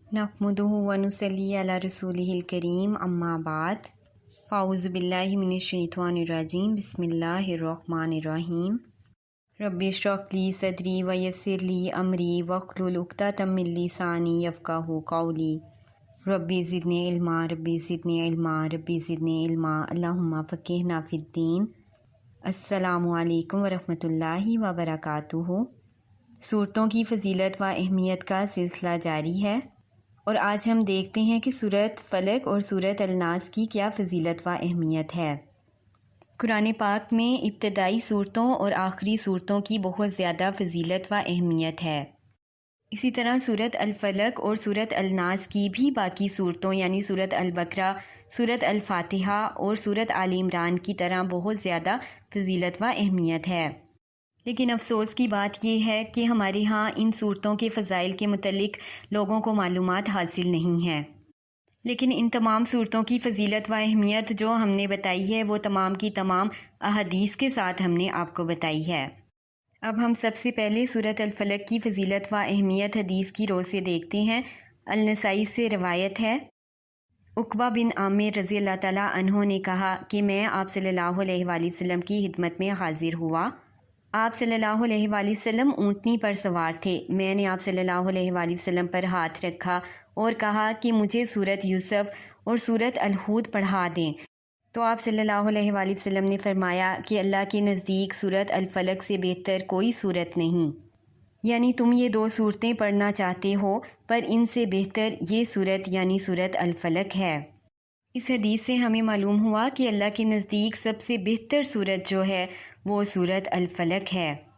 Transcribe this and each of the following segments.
नहमदुहु व नुसल्ली अला रसूलिहिल करीम अम्मा बाद फ़ाऊज़ु बिल्लाहि मिनश्शैतानिर्रजीम बिस्मिल्लाहिर्रहमानिर्रहीम रब्बि इश्रह ली सदरी व यस्सिर ली अमरी वहलुल उक़दतम मिन लिसानी यफ़क़हू क़ौली रब्बि ज़िदनी इल्मा रब्बि ज़िदनी इल्मा रब्बि ज़िदनी इल्मा अल्लाहुम्मा फ़क़्हिना फ़िद्दीन। अस्सलामु अलैकुम व रहमतुल्लाहि व बरकातुहू। सूरतों की फ़जीलत व अहमियत का सिलसिला जारी है और आज हम देखते हैं कि सूरत फ़लक और सूरत अल-नास की क्या फ़जीलत व अहमियत है। कुरान पाक में इब्तदाई सूरतों और आखिरी सूरतों की बहुत ज़्यादा फ़जीलत व अहमियत है। इसी तरह सूरत अल-फ़लक और सूरत अल-नास की भी बाकी सूरतों यानी सूरत अल-बकरा, सूरत अल-फ़ातिहा और सूरत आल इमरान की तरह बहुत ज़्यादा फ़जीलत व अहमियत है। लेकिन अफसोस की बात यह है कि हमारे यहाँ इन सूरतों के फ़ज़ाइल के मुतल्लिक लोगों को मालूमात हासिल नहीं है। लेकिन इन तमाम सूरतों की फ़जीलत व अहमियत जो हमने बताई है वो तमाम की तमाम अहादीस के साथ हमने आपको बताई है। अब हम सबसे पहले सूरत अल-फ़लक की फ़जीलत व अहमियत हदीस की रो से देखते हैं। अल-नसाई से रवायत है, उक़बा बिन आमिर रज़ी अल्लाह ताला अन्हो ने कहा कि मैं आप सल्लल्लाहु अलैहि वसल्लम की खिदमत में हाजिर हुआ। आप सल्लल्लाहु अलैहि वसल्लम ऊँटनी पर सवार थे। मैंने आप सल्लल्लाहु अलैहि वसल्लम पर हाथ रखा और कहा कि मुझे सूरत यूसुफ और सूरत अल-हूद पढ़ा दें। तो आप सल्लल्लाहु अलैहि वसल्लम ने फरमाया कि अल्लाह के नज़दीक सूरत अल-फ़लक से बेहतर कोई सूरत नहीं, यानी तुम ये दो सूरतें पढ़ना चाहते हो पर इनसे बेहतर ये सूरत यानी सूरत अल-फ़लक है। इस हदीस से हमें मालूम हुआ कि अल्लाह के नज़दीक सबसे बेहतर सूरत जो है वो सूरत अल-फ़लक है।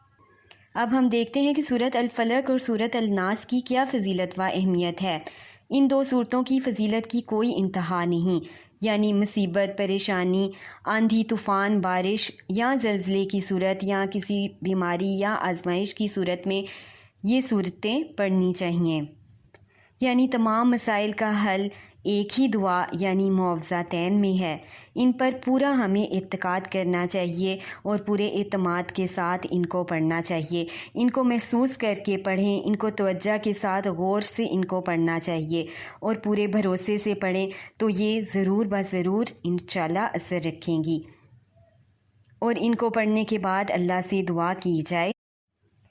अब हम देखते हैं कि सूरत अल-फ़लक और सूरत अल-नास की क्या फ़जीलत व अहमियत है। इन दो सूरतों की फ़जीलत की कोई इंतहा नहीं, यानी मुसीबत, परेशानी, आंधी तूफ़ान, बारिश या ज़लज़ले की सूरत या किसी बीमारी या आजमाइश की सूरत में ये सूरतें पढ़नी चाहिए। यानी तमाम मसाइल का हल एक ही दुआ यानी मुआवज़ातैन में है। इन पर पूरा हमें इत्तिकाद करना चाहिए और पूरे एतमाद के साथ इनको पढ़ना चाहिए। इनको महसूस करके पढ़ें, इनको तवज्जो के साथ गौर से इनको पढ़ना चाहिए और पूरे भरोसे से पढ़ें तो ये ज़रूर ब ज़रूर इंशाअल्लाह असर रखेंगी। और इनको पढ़ने के बाद अल्लाह से दुआ की जाए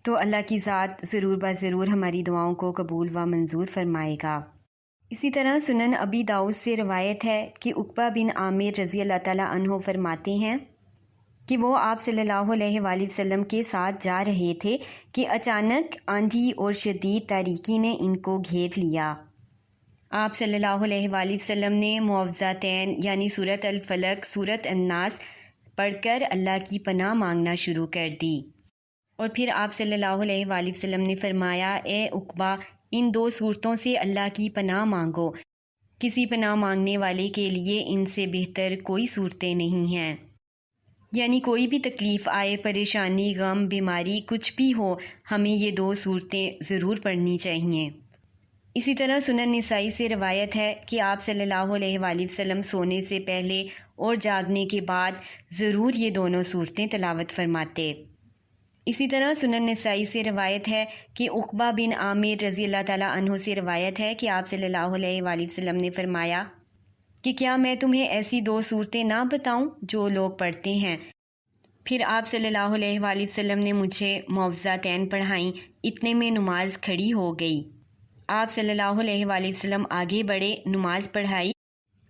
तो अल्लाह की ज़ात ज़रूर ब ज़रूर हमारी दुआओं को कबूल व मंजूर फरमाएगा। इसी तरह सुनन अबी दाऊद से रवायत है कि उक़बा बिन आमिर रज़ी अल्लाह ताला अन्हो फरमाते हैं कि वो आप सल्लल्लाहु अलैहि वसल्लम के साथ जा रहे थे कि अचानक आंधी और शदीद तारीकी ने इनको घेर लिया। आप सल्लल्लाहु अलैहि वसल्लम ने मुआवज़ातैन यानी सूरत अल-फ़लक, सूरत अन-नास पढ़कर अल्लाह की पनाह मांगना शुरू कर दी और फिर आप सल्लल्लाहु अलैहि वसल्लम ने फरमाया, ए उक़बा, इन दो सूरतों से अल्लाह की पनाह मांगो। किसी पनाह मांगने वाले के लिए इनसे बेहतर कोई सूरतें नहीं हैं। यानी कोई भी तकलीफ़ आए, परेशानी, गम, बीमारी कुछ भी हो, हमें ये दो सूरतें ज़रूर पढ़नी चाहिए। इसी तरह सुनन निसाई से रवायत है कि आप सल्लल्लाहु अलैहि वसल्लम सोने से पहले और जागने के बाद ज़रूर ये दोनों सूरतें तिलावत फरमाते। इसी तरह सुनन निसाई से रवायत है कि उक़बा बिन आमिर रज़ी अल्लाह ताला अन्हो से रवायत है कि आप सल्लल्लाहु अलैहि वसल्लम ने फरमाया कि क्या मैं तुम्हें ऐसी दो सूरतें ना बताऊं जो लोग पढ़ते हैं। फिर आप सल्लल्लाहु अलैहि वसल्लम ने मुझे मुआवज़ातैन पढ़ाई। इतने में नमाज खड़ी हो गई। आप सल्लल्लाहु अलैहि वसल्लम आगे बढ़े, नमाज पढ़ाई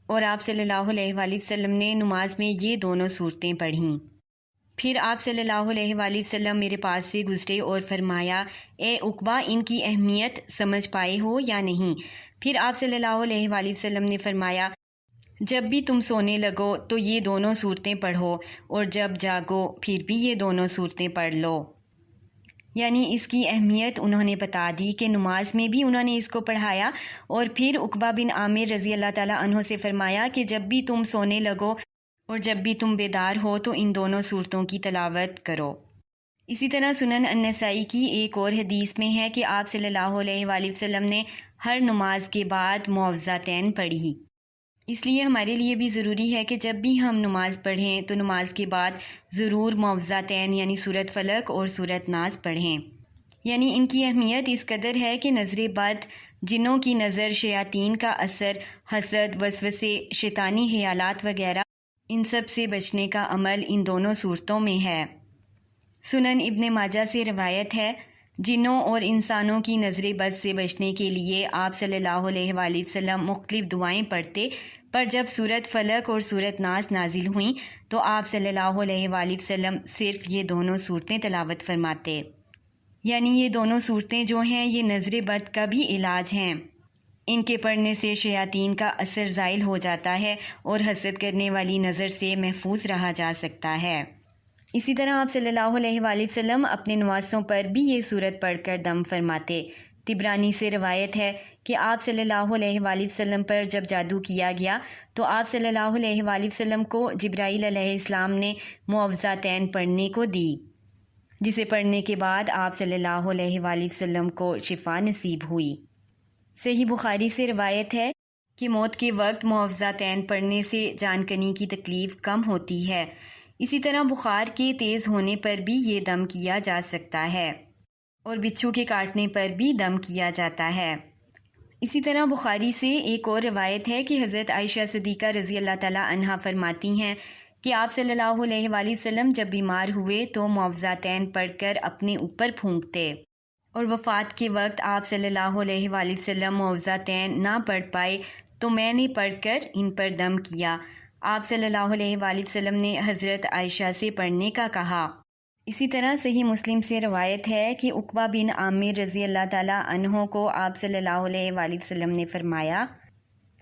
और आप सल्लल्लाहु अलैहि वसल्लम ने नमाज में ये दोनों सूरतें पढ़ीं। फिर आप सल्लल्लाहु अलैहि वसल्लम मेरे पास से गुजरे और फरमाया, ए उक़बा, इनकी अहमियत समझ पाए हो या नहीं। फिर आप सल्लल्लाहु अलैहि वसल्लम ने फरमाया, जब भी तुम सोने लगो तो ये दोनों सूरतें पढ़ो और जब जागो फिर भी ये दोनों सूरतें पढ़ लो। यानी इसकी अहमियत उन्होंने बता दी कि नमाज में भी उन्होंने इसको पढ़ाया और फिर उक़बा बिन आमिर रज़ी अल्लाह ताला अन्हो से फरमाया कि जब भी तुम सोने लगो और जब भी तुम बेदार हो तो इन दोनों सूरतों की तिलावत करो। इसी तरह सुनन अन-नसाई की एक और हदीस में है कि आप सल्लल्लाहु अलैहि वसल्लम ने हर नमाज के बाद मुआवज़ातैन पढ़ी। इसलिए हमारे लिए भी ज़रूरी है कि जब भी हम नमाज पढ़ें तो नमाज के बाद ज़रूर मुआवज़ातैन यानी सूरत फ़लक और सूरत नास पढ़ें। यानी इनकी अहमियत इस कदर है कि नज़र बद, جنوں کی نظر، شیاطین کا اثر، حسد، وسوسے، شیطانی خیالات وغیرہ، ان سب سے بچنے کا عمل ان دونوں صورتوں میں ہے۔ سنن ابن ماجہ سے روایت ہے، جنوں اور انسانوں کی نظر بد سے بچنے کے لیے آپ صلی اللہ علیہ وآلہ وسلم مختلف دعائیں پڑھتے، پر جب سورت فلق اور سورت ناس نازل ہوئیں تو آپ صلی اللہ علیہ وآلہ وسلم صرف یہ دونوں صورتیں تلاوت فرماتے۔ یعنی یہ دونوں صورتیں جو ہیں یہ نظر بد کا بھی علاج ہیں۔ ان کے پڑھنے سے شیاطین کا اثر زائل ہو جاتا ہے اور حسد کرنے والی نظر سے محفوظ رہا جا سکتا ہے۔ اسی طرح آپ صلی اللہ علیہ وآلہ وسلم اپنے نواسوں پر بھی یہ صورت پڑھ کر دم فرماتے۔ طبرانی سے روایت ہے کہ آپ صلی اللہ علیہ وآلہ وسلم پر جب جادو کیا گیا تو آپ صلی اللہ علیہ وآلہ وسلم کو جبرائیل علیہ السلام نے معوذتین پڑھنے کو دی، جسے پڑھنے کے بعد آپ صلی اللہ علیہ وآلہ وسلم کو شفا نصیب ہوئی۔ صحیح بخاری سے روایت ہے کہ موت کے وقت معوذتین پڑھنے سے جان کنی کی تکلیف کم ہوتی ہے۔ اسی طرح بخار کے تیز ہونے پر بھی یہ دم کیا جا سکتا ہے، اور بچھو کے کاٹنے پر بھی دم کیا جاتا ہے۔ اسی طرح بخاری سے ایک اور روایت ہے کہ حضرت عائشہ صدیقہ رضی اللہ تعالی عنہا فرماتی ہیں کہ آپ صلی اللہ علیہ وآلہ وسلم جب بیمار ہوئے تو معوذتین پڑھ کر اپنے اوپر پھونکتے، اور وفات کے وقت آپ صلی اللہ علیہ وآلہ وسلم معوذتین نہ پڑھ پائے تو میں نے پڑھ کر ان پر دم کیا۔ آپ صلی اللہ علیہ وآلہ وسلم نے حضرت عائشہ سے پڑھنے کا کہا۔ اسی طرح صحیح مسلم سے روایت ہے کہ عقبہ بن عامر رضی اللہ تعالیٰ عنہ کو آپ صلی اللہ علیہ وآلہ وسلم نے فرمایا،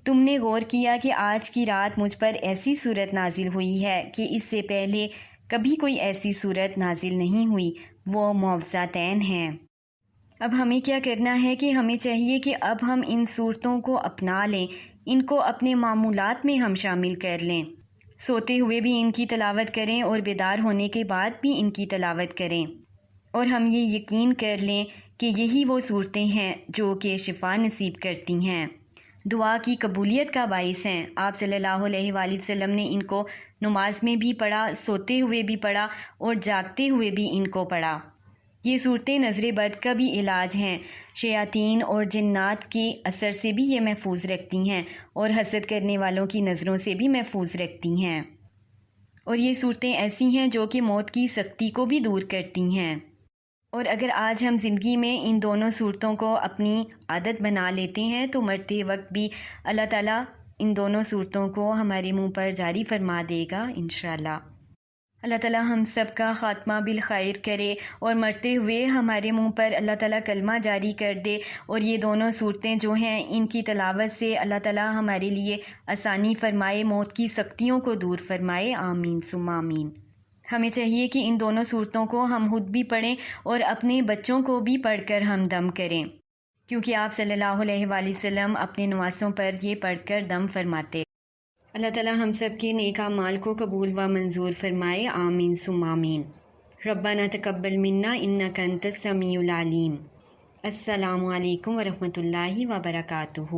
تم نے غور کیا کہ آج کی رات مجھ پر ایسی صورت نازل ہوئی ہے کہ اس سے پہلے کبھی کوئی ایسی صورت نازل نہیں ہوئی، وہ معوذتین ہیں۔ اب ہمیں کیا کرنا ہے کہ ہمیں چاہیے کہ اب ہم ان صورتوں کو اپنا لیں، ان کو اپنے معمولات میں ہم شامل کر لیں، سوتے ہوئے بھی ان کی تلاوت کریں اور بیدار ہونے کے بعد بھی ان کی تلاوت کریں، اور ہم یہ یقین کر لیں کہ یہی وہ صورتیں ہیں جو کہ شفا نصیب کرتی ہیں، دعا کی قبولیت کا باعث ہیں۔ آپ صلی اللہ علیہ وآلہ وسلم نے ان کو نماز میں بھی پڑھا، سوتے ہوئے بھی پڑھا اور جاگتے ہوئے بھی ان کو پڑھا۔ یہ صورتیں نظر بد کا بھی علاج ہیں، شیاطین اور جنات کے اثر سے بھی یہ محفوظ رکھتی ہیں، اور حسد کرنے والوں کی نظروں سے بھی محفوظ رکھتی ہیں، اور یہ صورتیں ایسی ہیں جو کہ موت کی سختی کو بھی دور کرتی ہیں۔ اور اگر آج ہم زندگی میں ان دونوں صورتوں کو اپنی عادت بنا لیتے ہیں تو مرتے وقت بھی اللہ تعالیٰ ان دونوں صورتوں کو ہمارے منہ پر جاری فرما دے گا انشاءاللہ۔ اللہ تعالیٰ ہم سب کا خاتمہ بالخیر کرے اور مرتے ہوئے ہمارے منہ پر اللہ تعالیٰ کلمہ جاری کر دے، اور یہ دونوں صورتیں جو ہیں ان کی تلاوت سے اللہ تعالیٰ ہمارے لیے آسانی فرمائے، موت کی سختیوں کو دور فرمائے، آمین ثم آمین۔ ہمیں چاہیے کہ ان دونوں صورتوں کو ہم خود بھی پڑھیں اور اپنے بچوں کو بھی پڑھ کر ہم دم کریں، کیونکہ آپ صلی اللہ علیہ وآلہ وسلم اپنے نواسوں پر یہ پڑھ کر دم فرماتے۔ اللہ تعالیٰ ہم سب کے نیک اعمال کو قبول و منظور فرمائے، آمین ثم آمین۔ ربنا تقبل منا انک انت السمیع العلیم۔ السلام علیکم ورحمۃ اللہ وبرکاتہ۔